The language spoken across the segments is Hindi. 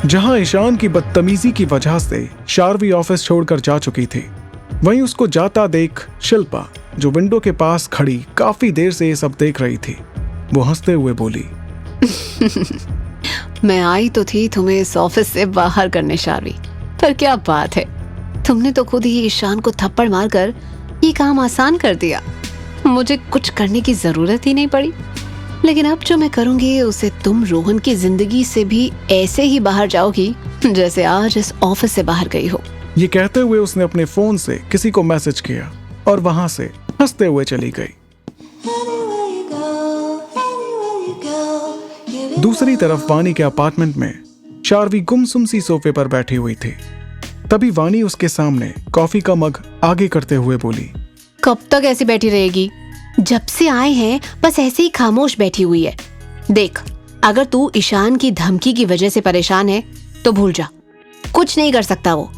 जहां ईशान की बदतमीजी की वजह से शार्वी ऑफिस छोड़कर जा चुकी थी, वहीं उसको जाता देख शिल्पा, जो विंडो के पास खड़ी काफी देर से ये सब देख रही थी, वो हंसते हुए बोली, मैं आई तो थी तुम्हें इस ऑफिस से बाहर करने शार्वी, पर क्या बात है, तुमने तो खुद ही ईशान को थप्पड़ मारकर ये काम आसान कर दिया। मुझे कुछ करने की जरूरत ही नहीं पड़ी। लेकिन अब जो मैं करूंगी उसे तुम रोहन की जिंदगी से भी ऐसे ही बाहर जाओगी जैसे आज इस ऑफिस से बाहर गई हो। ये कहते हुए उसने अपने फोन से किसी को मैसेज किया और वहां से हंसते हुए चली गई। दूसरी तरफ वानी के अपार्टमेंट में शार्वी गुमसुम सी सोफे पर बैठी हुई थी। तभी वानी उसके सामने कॉफी का मग आगे करते हुए बोली, कब तक ऐसी बैठी रहेगी? जब से आए हैं बस ऐसे ही खामोश बैठी हुई है। देख, अगर तू ईशान की धमकी की वजह से परेशान है तो भूल जा, कुछ नहीं कर सकता वो।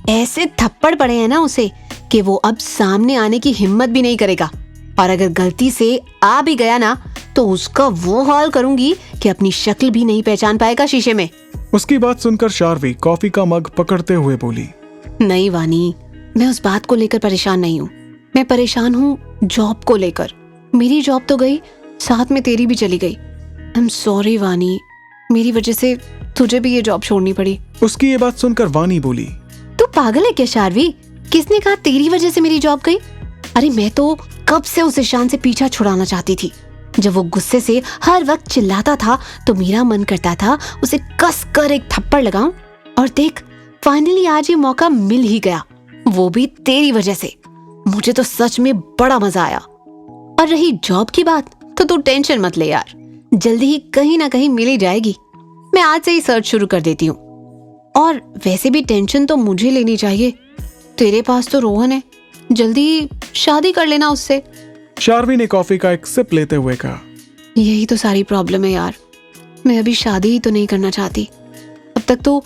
ऐसे थप्पड़ पड़े हैं ना उसे कि वो अब सामने आने की हिम्मत भी नहीं करेगा, और अगर गलती से आ भी गया ना तो उसका वो हाल करूंगी कि अपनी शक्ल भी नहीं पहचान पाएगा शीशे में। उसकी बात सुनकर शार्वी कॉफी का मग पकड़ते हुए बोली, नहीं वानी, मैं उस बात को लेकर परेशान नहीं हूँ। मैं परेशान हूँ जॉब को लेकर। मेरी जॉब तो गई, साथ में तेरी भी चली गई। आई एम सॉरी वानी, मेरी वजह से तुझे भी ये जॉब छोड़नी पड़ी। उसकी ये बात सुनकर वानी बोली, तू पागल है क्या शार्वी? किसने कहा तेरी वजह से मेरी जॉब गई? अरे मैं तो कब से उस ईशान से पीछा छुड़ाना चाहती थी। जब वो गुस्से से हर वक्त चिल्लाता था तो मेरा मन करता था उसे कस कर एक थप्पड़ लगाऊं। और देख, फाइनली आज ये मौका मिल ही गया, वो भी तेरी वजह से। मुझे तो सच में बड़ा मजा आया। और रही जॉब की बात, तो तू टेंशन मत ले यार, जल्दी ही कहीं ना कहीं मिल ही जाएगी। मैं आज से ही सर्च शुरू कर देती हूँ। और वैसे भी टेंशन तो मुझे लेनी चाहिए, तेरे पास तो रोहन है, जल्दी शादी कर लेना उससे। शार्वी ने कॉफी का एक सिप लेते हुए कहा, यही तो सारी प्रॉब्लम है यार, मैं अभी शादी ही तो नहीं करना चाहती। अब तक तो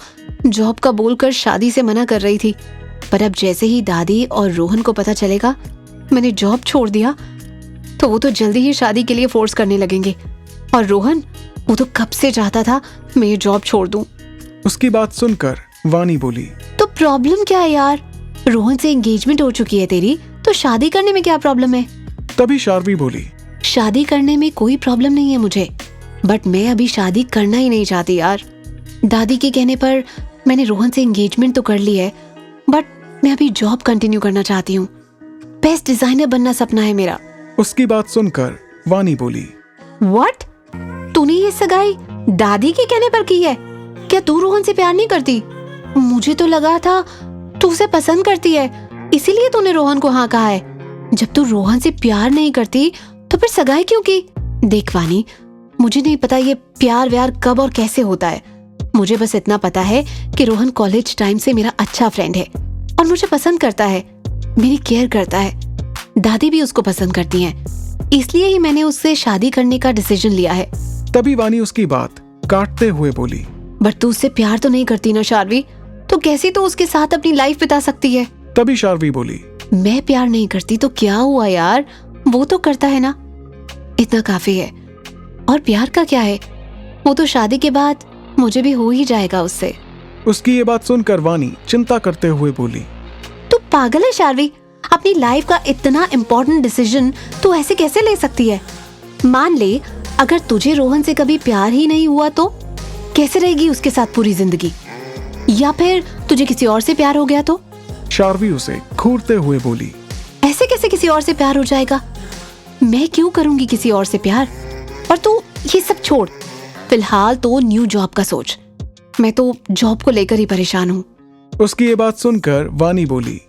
जॉब का बोलकर शादी से मना कर रही थी, पर अब जैसे ही दादी और रोहन को पता चलेगा मैंने जॉब छोड़ दिया तो वो तो जल्दी ही शादी के लिए फोर्स करने लगेंगे। और रोहन, वो तो कब से चाहता था मैं ये जॉब छोड़ दूं। उसकी बात सुनकर वानी बोली, तो प्रॉब्लम क्या है यार? रोहन से एंगेजमेंट हो चुकी है तेरी, तो शादी करने में क्या प्रॉब्लम है? तभी शार्वी बोली, शादी करने में कोई प्रॉब्लम नहीं है मुझे, बट मैं अभी शादी करना ही नहीं चाहती यार। दादी के कहने पर मैंने रोहन से एंगेजमेंट तो कर ली है, बट मैं अभी जॉब कंटिन्यू करना चाहती हूँ। बेस्ट डिजाइनर बनना सपना है मेरा। उसकी बात सुनकर वानी बोली, व्हाट? तूने ये सगाई दादी के कहने पर की है? क्या तू रोहन से प्यार नहीं करती? मुझे तो लगा था तू उसे पसंद करती है, इसीलिए तूने रोहन को हाँ कहा है। जब तू रोहन से प्यार नहीं करती तो फिर सगाई क्यों की? देख वानी, मुझे नहीं पता ये प्यार व्यार कब और कैसे होता है। मुझे बस इतना पता है कि रोहन कॉलेज टाइम से मेरा अच्छा फ्रेंड है और मुझे पसंद करता है, मेरी केयर करता है। दादी भी उसको पसंद करती हैं, इसलिए ही मैंने उससे शादी करने का डिसीजन लिया है। तभी वानी उसकी बात काटते हुए बोली, बट तू उससे प्यार तो नहीं करती ना शार्वी, तो कैसे तो उसके साथ अपनी लाइफ बिता सकती है? तभी शार्वी बोली, मैं प्यार नहीं करती तो क्या हुआ यार, वो तो करता है ना, इतना काफी है। और प्यार का क्या है, वो तो शादी के बाद मुझे भी हो ही जाएगा उससे। उसकी ये बात सुनकर वानी चिंता करते हुए बोली, तू पागल है शार्वी, अपनी लाइफ का इतना इम्पोर्टेंट डिसीजन तू ऐसे कैसे ले सकती है? मान ले अगर तुझे रोहन से कभी प्यार ही नहीं हुआ तो कैसे रहेगी उसके साथ पूरी जिंदगी? या फिर तुझे किसी और से प्यार हो गया तो? शार्वी उसे घूरते हुए बोली, ऐसे कैसे किसी और से प्यार हो जाएगा? मैं क्यों करूंगी किसी और से प्यार? और तू ये सब छोड़, फिलहाल तो न्यू जॉब का सोच। मैं तो जॉब को लेकर ही परेशान हूँ। उसकी ये बात सुनकर वानी बोली,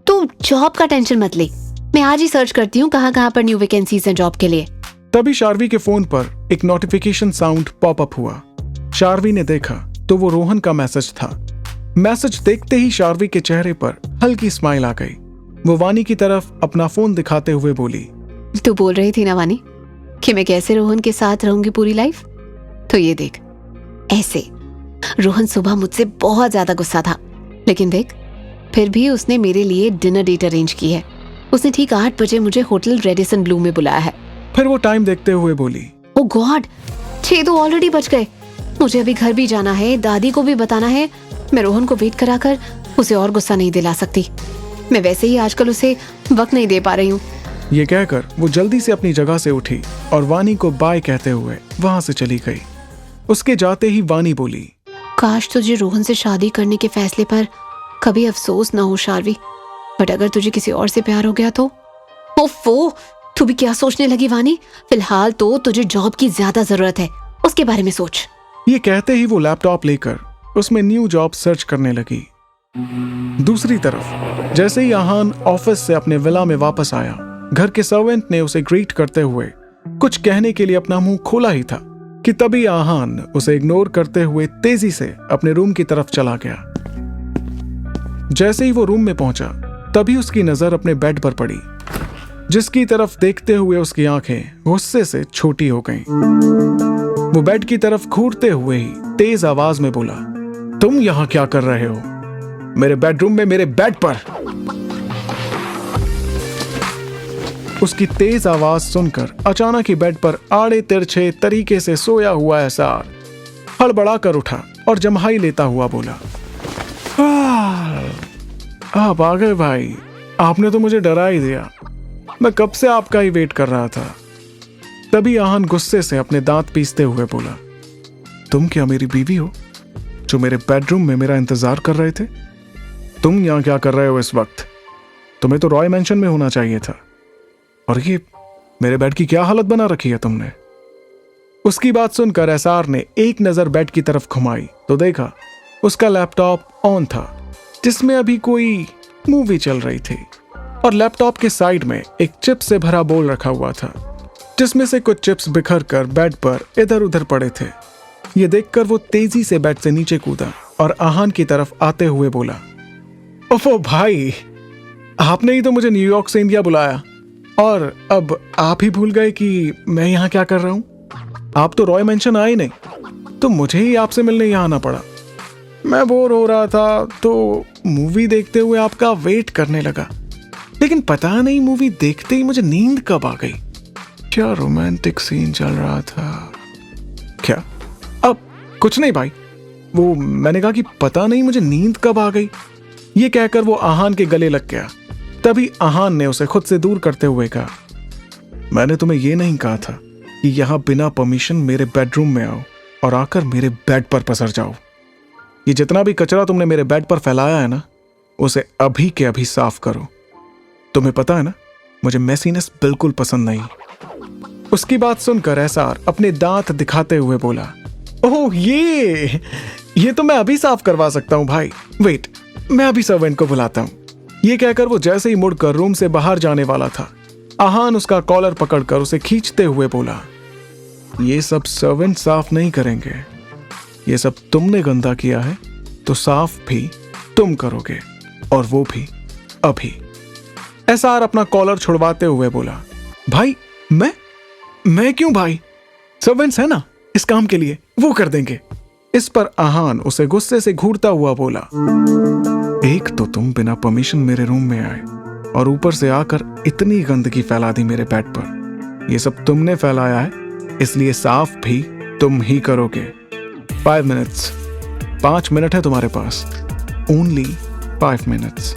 तू जॉब का टेंशन मत ले, मैं आज ही सर्च करती हूँ कहाँ पर न्यू वैकेंसीज हैं जॉब के लिए। तभी शार्वी के फोन पर एक नोटिफिकेशन साउंड पॉपअप हुआ। शार्वी ने देखा तो वो रोहन का मैसेज था। मैसेज देखते ही शार्वी के चेहरे पर हल्की स्माइल आ गई। वो वानी की तरफ अपना फोन दिखाते हुए बोली, तू बोल रही थी ना वानी कि मैं कैसे रोहन के साथ रहूंगी पूरी लाइफ, तो ये देख ऐसे। रोहन सुबह मुझसे बहुत ज्यादा गुस्सा था, लेकिन देख फिर भी उसने मेरे लिए डिनर डेट अरेंज की है। उसने ठीक 8 बजे मुझे होटल रेडिसन ब्लू में बुलाया है। फिर वो टाइम देखते हुए बोली, ओ गॉड, 6 तो ऑलरेडी बज गए। मुझे अभी घर भी जाना है, दादी को भी बताना है। मैं रोहन को वेट कराकर उसे और गुस्सा नहीं दिला सकती। मैं वैसे ही आजकल उसे वक्त नहीं दे पा रही हूँ। ये कहकर वो जल्दी से अपनी जगह से उठी और वानी को बाय कहते हुए वहां से चली गई। उसके जाते ही वानी बोली, काश तुझे रोहन से शादी करने के फैसले पर कभी अफसोस ना हो शार्वी, बट अगर तुझे किसी और से प्यार हो गया तो? ओफो, तू भी क्या सोचने लगी वानी? फिलहाल तो तुझे जॉब की ज्यादा जरूरत है, उसके बारे में सोच। ये कहते ही वो लैपटॉप लेकर उसमें न्यू जॉब सर्च करने लगी। दूसरी तरफ जैसे ही आहान ऑफिस से अपने विला में वापस आया, घर के सर्वेंट ने उसे ग्रीट करते हुए कुछ कहने के लिए अपना मुंह खोला ही था कि तभी आहान उसे इग्नोर करते हुए तेजी से अपने रूम की तरफ चला गया। जैसे ही वो रूम में पहुंचा, तभी उसकी नजर अपने बेड पर पड़ी, जिसकी तरफ देखते हुए उसकी आंखें गुस्से से छोटी हो गईं। वो बेड की तरफ घूरते हुए ही तेज आवाज में बोला, तुम यहां क्या कर रहे हो? मेरे बेडरूम में, मेरे बेड पर। उसकी तेज आवाज सुनकर अचानक ही बेड पर आड़े तिरछे तरीके से सोया हुआ एहसार हड़बड़ा उठा और जम्हाई लेता हुआ बोला, आप आ गए भाई, आपने तो मुझे डरा ही दिया। मैं कब से आपका ही वेट कर रहा था। तभी आहान गुस्से से अपने दांत पीसते हुए बोला, तुम क्या मेरी बीवी हो जो मेरे बेडरूम में मेरा इंतजार कर रहे थे? तुम यहां क्या कर रहे हो इस वक्त? तुम्हें तो रॉय मैंशन में होना चाहिए था, और ये मेरे बेड की क्या हालत बना रखी है तुमने? उसकी बात सुनकर एसआर ने एक नजर बेड की तरफ घुमाई तो देखा उसका लैपटॉप ऑन था, जिसमें अभी कोई मूवी चल रही थी, और लैपटॉप के साइड में एक चिप्स से भरा बोल रखा हुआ था, जिसमें से कुछ चिप्स बिखर कर बेड पर इधर उधर पड़े थे। ये देखकर वो तेजी से बेड से नीचे कूदा और आहान की तरफ आते हुए बोला, ओफो भाई, आपने ही तो मुझे न्यूयॉर्क से इंडिया बुलाया, और अब आप ही भूल गए कि मैं यहाँ क्या कर रहा हूँ? आप तो रॉय मेंशन आए नहीं, तो मुझे ही आपसे मिलने यहाँ आना पड़ा। मैं बोर हो रहा था तो मूवी देखते हुए आपका वेट करने लगा, लेकिन पता नहीं मूवी देखते ही मुझे नींद कब आ गई। क्या रोमांटिक सीन चल रहा था। क्या? अब कुछ नहीं भाई, वो मैंने कहा कि पता नहीं मुझे नींद कब आ गई। ये कहकर वो आहान के गले लग गया। तभी आहान ने उसे खुद से दूर करते हुए कहा, मैंने तुम्हें यह नहीं कहा था कि यहां बिना परमिशन मेरे बेडरूम में आओ और आकर मेरे बेड पर पसर जाओ। ये जितना भी कचरा तुमने मेरे बेड पर फैलाया है ना, उसे अभी के अभी साफ करो। तुम्हें पता है ना, मुझे मैसीनेस बिल्कुल पसंद नहीं। उसकी बात सुनकर एसआर अपने दांत दिखाते हुए बोला, ओह ये तो मैं अभी साफ करवा सकता हूं भाई, वेट, मैं अभी सर्वेंट को बुलाता हूं। ये कहकर वो जैसे ही मुड़कर रूम से बाहर जाने वाला था, आहान उसका कॉलर पकड़कर उसे खींचते हुए बोला, ये सब सर्वेंट साफ नहीं करेंगे, ये सब तुमने गंदा किया है तो साफ भी तुम करोगे, और वो भी अभी। एसआर अपना कॉलर छुड़वाते हुए बोला, भाई मैं क्यों भाई? सर्वेंट्स है ना इस काम के लिए, वो कर देंगे। इस पर आहान उसे गुस्से से घूरता हुआ बोला, एक तो तुम बिना परमिशन मेरे रूम में आए और ऊपर से आकर इतनी गंदगी फैला दी मेरे बेड पर। ये सब तुमने फैलाया है, इसलिए साफ भी तुम ही करोगे। 5 मिनट्स, 5 मिनट है तुम्हारे पास, ओनली 5 मिनट्स।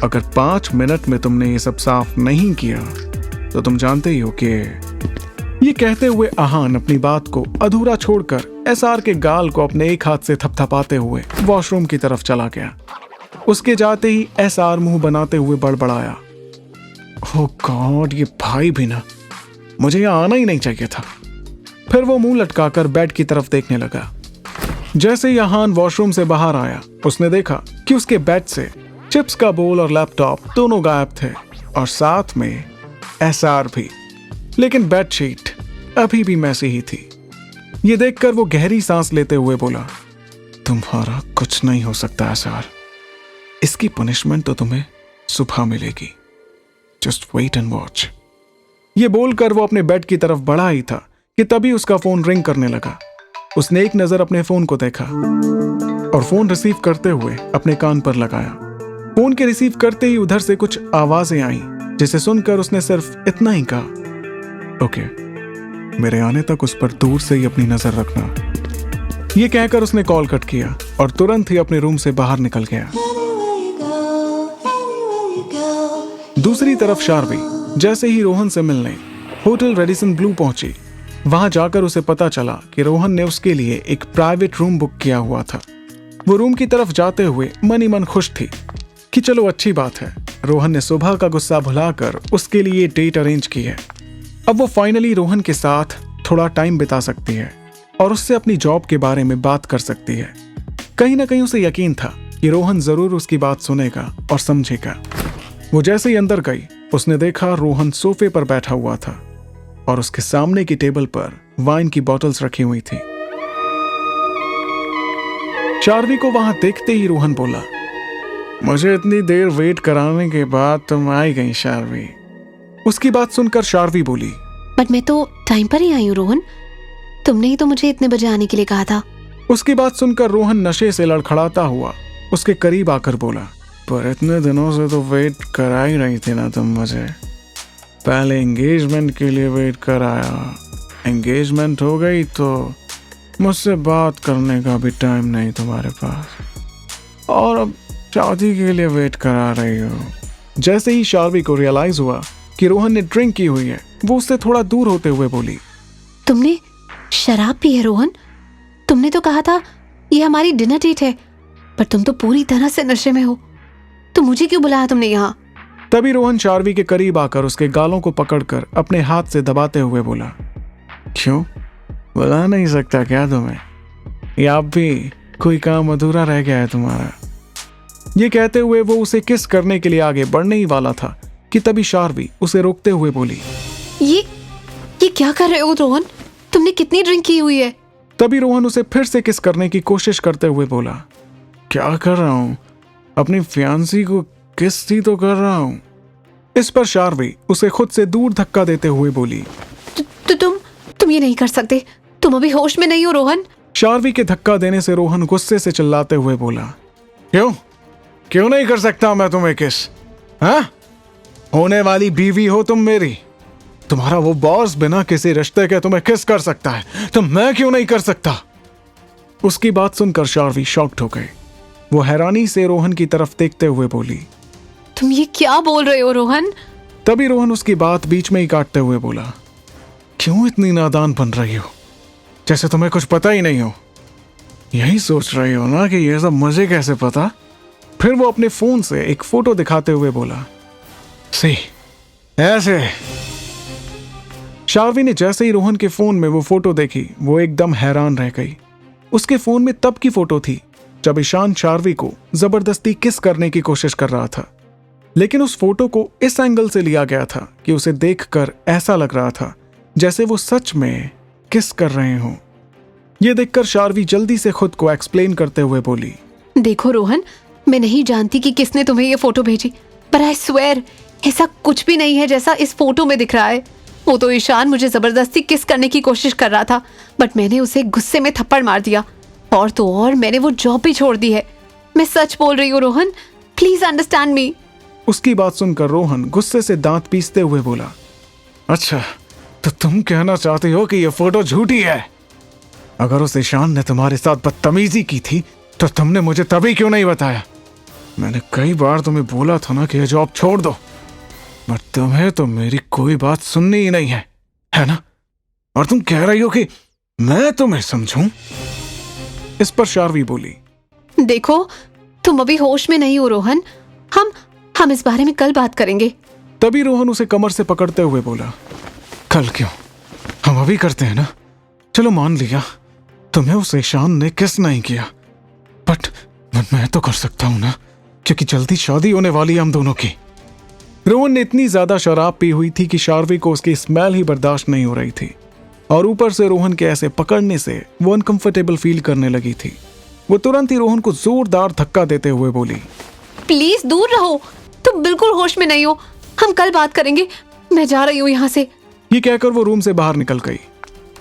अगर 5 मिनट में तुमने ये सब साफ नहीं किया तो तुम जानते ही हो कि। ये कहते हुए आहान अपनी बात को अधूरा छोड़कर एसआर के गाल को अपने एक हाथ से थपथपाते हुए वॉशरूम की तरफ चला गया। उसके जाते ही एसआर मुंह बनाते हुए बड़बड़ाया, ओह गॉड, ये भाई भी ना, मुझे यहाँ आना ही नहीं चाहिए था। फिर वो मुंह लटकाकर बेड की तरफ देखने लगा। जैसे ही आहान वॉशरूम से बाहर आया, उसने देखा कि उसके बेड से चिप्स का बोल और लैपटॉप दोनों गायब थे, और साथ में एसआर भी, लेकिन बेडशीट अभी भी मैसी ही थी। ये देखकर वो गहरी सांस लेते हुए बोला, तुम्हारा कुछ नहीं हो सकता एसआर, इसकी पनिशमेंट तो तुम्हें सुबह मिलेगी, जस्ट वेट एंड वॉच। ये बोलकर वो अपने बेड की तरफ बढ़ा ही था कि तभी उसका फोन रिंग करने लगा। उसने एक नजर अपने फोन को देखा और फोन रिसीव करते हुए अपने कान पर लगाया। फोन के रिसीव करते ही उधर से कुछ आवाजें आई, जिसे सुनकर उसने सिर्फ इतना ही कहा, ओके, मेरे आने तक उस पर दूर से ही अपनी नजर रखना। ये कहकर उसने कॉल कट किया और तुरंत ही अपने रूम से बाहर निकल गया। दूसरी तरफ शार्वी जैसे ही रोहन से मिलने होटल रेडिसन ब्लू पहुंची, वहां जाकर उसे पता चला कि रोहन ने उसके लिए एक प्राइवेट रूम बुक किया हुआ था। वो रूम की तरफ जाते हुए मन ही मन खुश थी कि चलो अच्छी बात है, रोहन ने सुबह का गुस्सा भुलाकर उसके लिए डेट अरेंज की है। अब वो फाइनली रोहन के साथ थोड़ा टाइम बिता सकती है और उससे अपनी जॉब के बारे में बात कर सकती है। कहीं ना कहीं उसे यकीन था कि रोहन जरूर उसकी बात सुनेगा और समझेगा। वो जैसे ही अंदर गई, उसने देखा रोहन सोफे पर बैठा हुआ था और उसके सामने की टेबल पर वाइन की बॉटल्स रखी हुई थी। शार्वी को वहां देखते ही रोहन बोला, मुझे इतनी देर वेट कराने के बाद तुम आई गई शार्वी। उसकी बात सुनकर शार्वी बोली, बट मैं तो टाइम पर ही आई हूँ रोहन, तुमने ही तो मुझे इतने बजे आने के लिए कहा था। उसकी बात सुनकर रोहन नशे से लड़खड़ाता हुआ उसके करीब आकर बोला, पर इतने दिनों से तो वेट करा ही रही थी ना तुम मुझे। पहले एंगेजमेंट के लिए वेट कराया, एंगेजमेंट हो गई तो मुझसे बात करने का भी टाइम नहीं तुम्हारे पास, और अब शादी के लिए वेट करा रही हो। जैसे ही शार्वी को रियलाइज हुआ कि रोहन ने ड्रिंक की हुई है, वो उससे थोड़ा दूर होते हुए बोली, तुमने शराब पी है रोहन? तुमने तो कहा था ये हमारी डिनर डेट है, पर तुम तो पूरी तरह से नशे में हो, तो मुझे क्यों बुलाया तुमने यहाँ? तभी रोहन शार्वी के करीब आकर उसके गालों को पकड़कर अपने हाथ से दबाते हुए बोला, क्यों बुला नहीं सकता क्या तुम्हें? या अब भी कोई काम अधूरा रह गया है तुम्हारा? ये कहते हुए वो उसे किस करने के लिए आगे बढ़ने ही वाला था कि तभी शार्वी उसे रोकते हुए बोली, ये क्या कर रहे हो रोहन? तुमने कितनी ड्रिंक की हुई है? तभी रोहन उसे फिर से किस करने की कोशिश करते हुए बोला, क्या कर रहा हूं? अपनी फियांसी को किस ही तो कर रहा हूं। इस पर शार्वी उसे खुद से दूर धक्का देते हुए बोली, तुम ये नहीं कर सकते, तुम अभी होश में नहीं हो रोहन। शार्वी के धक्का देने से रोहन गुस्से से चिल्लाते हुए बोला, क्यों नहीं कर सकता मैं तुम्हें किस? हाँ, होने वाली बीवी हो तुम मेरी, तुम्हारा वो बॉस बिना किसी रिश्ते के तुम्हें किस कर सकता है, तो मैं क्यों नहीं कर सकता? उसकी बात सुनकर शार्वी शॉक्ड हो गई। वो हैरानी से रोहन की तरफ देखते हुए बोली, तुम ये क्या बोल रहे हो रोहन? तभी रोहन उसकी बात बीच में ही काटते हुए बोला, क्यों इतनी नादान बन रही हो, जैसे तुम्हें कुछ पता ही नहीं हो। यही सोच रही हो ना कि ये सब मुझे कैसे पता? फिर वो अपने फोन से एक फोटो दिखाते हुए बोला, सी ऐसे। शार्वी ने जैसे ही रोहन के फोन में वो फोटो देखी, वो एकदम हैरान रह गई। उसके फोन में तब की फोटो थी जब ईशान शार्वी को जबरदस्ती किस करने की कोशिश कर रहा था, लेकिन उस फोटो को इस एंगल से लिया गया था कि उसे देखकर ऐसा लग रहा था जैसे वो सच में किस कर रहे हों। ये देखकर शार्वी जल्दी से खुद को एक्सप्लेन करते हुए बोली, देखो रोहन, मैं नहीं जानती कि किसने तुम्हें ये फोटो भेजी, पर आई स्वेयर ऐसा कुछ भी नहीं है जैसा इस फोटो में दिख रहा है। वो तो ईशान मुझे जबरदस्ती किस करने की कोशिश कर रहा था, बट मैंने उसे गुस्से में थप्पड़ मार दिया, और तो और मैंने वो जॉब भी छोड़ दी है। मैं सच बोल रही हूँ रोहन, प्लीज अंडरस्टैंड मी। उसकी बात सुनकर रोहन गुस्से से दांत पीसते हुए बोला, अच्छा तो तुम कहना चाहती हो कि ये फोटो झूठी है? अगर उस ईशान ने तुम्हारे साथ बदतमीजी की थी तो तुमने मुझे तभी क्यों नहीं बताया? मैंने कई बार तुम्हें बोला था ना कि ये जॉब छोड़ दो, बट तुम्हें तो मेरी कोई बात सुननी ही नहीं है ना? और तुम कह रही हो कि मैं तुम्हें समझूं? इस पर शार्वी बोली, देखो तुम अभी होश में नहीं हो रोहन, हम इस बारे में कल बात करेंगे। तभी रोहन उसे कमर से पकड़ते हुए बोला, कल क्यों, हम अभी करते हैं ना। चलो मान लिया तुम्हें उस ईशान ने किस नहीं किया, बट मैं तो कर सकता हूं ना, क्योंकि जल्दी शादी होने वाली है हम दोनों की। रोहन ने इतनी ज्यादा शराब पी हुई थी कि शार्वी को उसकी स्मेल ही बर्दाश्त नहीं हो रही थी, और ऊपर से रोहन के ऐसे पकड़ने से वो अनकंफर्टेबल फील करने लगी थी। वो तुरंत ही रोहन को जोरदार धक्का देते हुए बोली, प्लीज दूर रहो, तुम बिल्कुल होश में नहीं हो, हम कल बात करेंगे, मैं जा रही हूँ यहाँ से। ये कहकर वो रूम से बाहर निकल गई।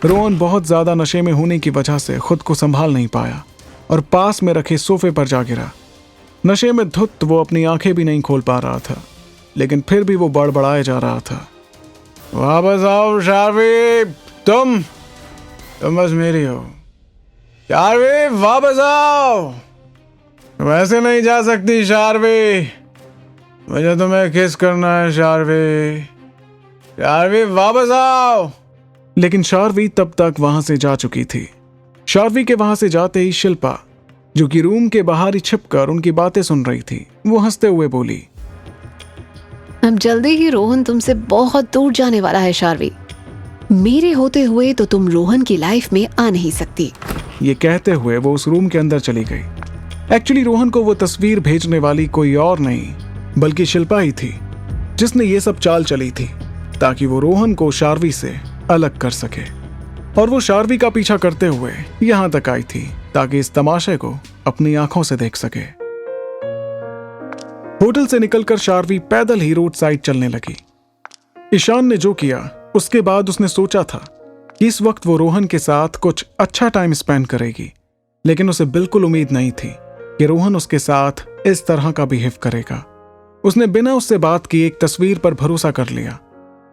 रोहन बहुत ज्यादा नशे में होने की वजह से खुद को संभाल नहीं पाया और पास में रखे सोफे पर जा गिरा। नशे में धुत वो अपनी आंखें भी नहीं खोल पा रहा था, लेकिन फिर भी वो बड़बड़ाए जा रहा था, वापस आओ शार्वी, तुम बस मेरी हो, शार्वी वापस आओ, वैसे नहीं जा सकती शार्वी, मुझे तुम्हें किस करना है शार्वी, शार्वी वापस आओ। लेकिन शार्वी तब तक वहां से जा चुकी थी। शार्वी के वहां से जाते ही शिल्पा, जो कि रूम के बाहर ही छिपकर उनकी बातें सुन रही थी, वो हंसते हुए बोली, अब जल्दी ही रोहन तुमसे बहुत दूर जाने वाला है शार्वी। मेरे होते हुए तो तुम रोहन की लाइफ में आ नहीं सकती। ये कहते हुए वो उस रूम के अंदर चली गई। एक्चुअली रोहन को वो तस्वीर भेजने वाली कोई और नहीं बल्कि शिल्पा ही थी, जिसने ये सब चाल चली थी ताकि वो रोहन को शार्वी से अलग कर सके। और वो शार्वी का पीछा करते हुए यहां तक आई थी ताकि इस तमाशे को अपनी आंखों से देख सके। होटल से निकलकर शार्वी पैदल ही रोड साइड चलने लगी। ईशान ने जो किया उसके बाद उसने सोचा था कि इस वक्त वो रोहन के साथ कुछ अच्छा टाइम स्पेंड करेगी, लेकिन उसे बिल्कुल उम्मीद नहीं थी कि रोहन उसके साथ इस तरह का बिहेव करेगा। उसने बिना उससे बात किए एक तस्वीर पर भरोसा कर लिया।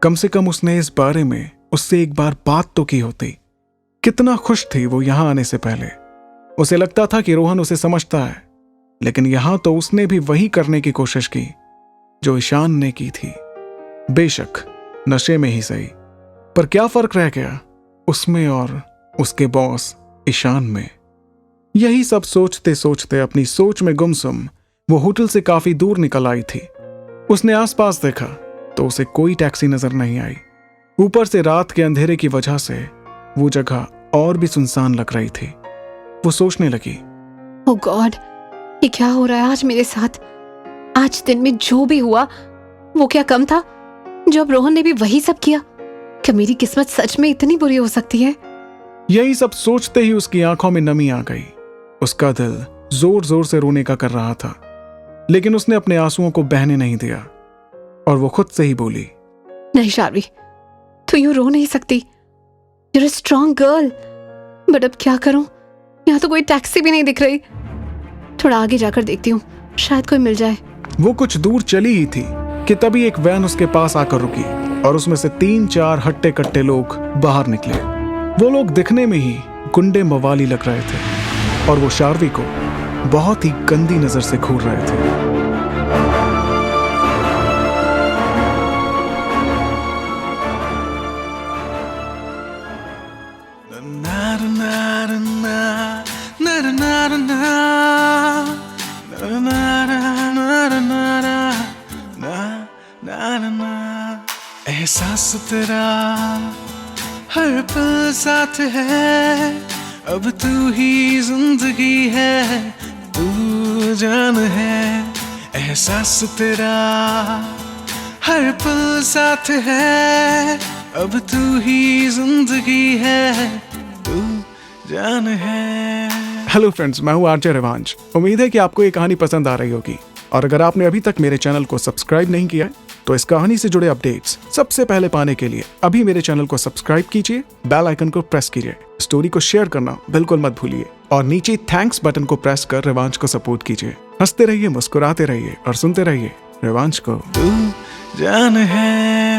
कम से कम उसने इस बारे में उससे एक बार बात तो की होती। कितना खुश थी वो यहां आने से पहले। उसे लगता था कि रोहन उसे समझता है, लेकिन यहां तो उसने भी वही करने की कोशिश की जो ईशान ने की थी। बेशक नशे में ही सही, पर क्या फर्क रह गया उसमें और उसके बॉस ईशान में। यही सब सोचते सोचते अपनी सोच में गुमसुम वो होटल से काफी दूर निकल आई थी। उसने आसपास देखा तो उसे कोई टैक्सी नजर नहीं आई। ऊपर से रात के अंधेरे की वजह से वो जगह और भी सुनसान लग रही थी। वो सोचने लगी, ओह गॉड, ये क्या हो रहा है आज मेरे साथ। आज दिन में जो भी हुआ वो क्या कम था जब रोहन ने भी वही सब किया। क्या मेरी किस्मत सच में इतनी बुरी हो सकती है। यही सब सोचते ही उसकी आंखों में नमी आ गई। उसका दिल जोर जोर से रोने का कर रहा था, लेकिन उसने अपने आंसुओं को बहने नहीं दिया और वो खुद से ही बोली, नहीं शार्वी, तू यूं रो नहीं सकती। You're a strong girl. But अब क्या करूं, यहाँ तो कोई टैक्सी भी नहीं दिख रही। थोड़ा आगे जाकर देखती हूँ, शायद कोई मिल जाए। वो कुछ दूर चली ही थी कि तभी एक वैन उसके पास आकर रुकी और उसमें से 3-4 हट्टे कट्टे लोग बाहर निकले। वो लोग दिखने में ही गुंडे मवाली लग रहे थे और वो शार्वी को बहुत ही गंदी नजर से घूर रहे थे। एहसास तेरा हर पल साथ है, अब तू ही जिंदगी है, तू जान है। एहसास तेरा हर पल साथ है, अब तू ही जिंदगी है, तू जान है। हेलो फ्रेंड्स, मैं हूं आरजे रिवांश। उम्मीद है कि आपको ये कहानी पसंद आ रही होगी, और अगर आपने अभी तक मेरे चैनल को सब्सक्राइब नहीं किया है तो इस कहानी से जुड़े अपडेट्स सबसे पहले पाने के लिए अभी मेरे चैनल को सब्सक्राइब कीजिए, बेल आइकन को प्रेस कीजिए, स्टोरी को शेयर करना बिल्कुल मत भूलिए और नीचे थैंक्स बटन को प्रेस कर रिवांश को सपोर्ट कीजिए। हंसते रहिए, मुस्कुराते रहिए और सुनते रहिए रिवांश को। तू जान है।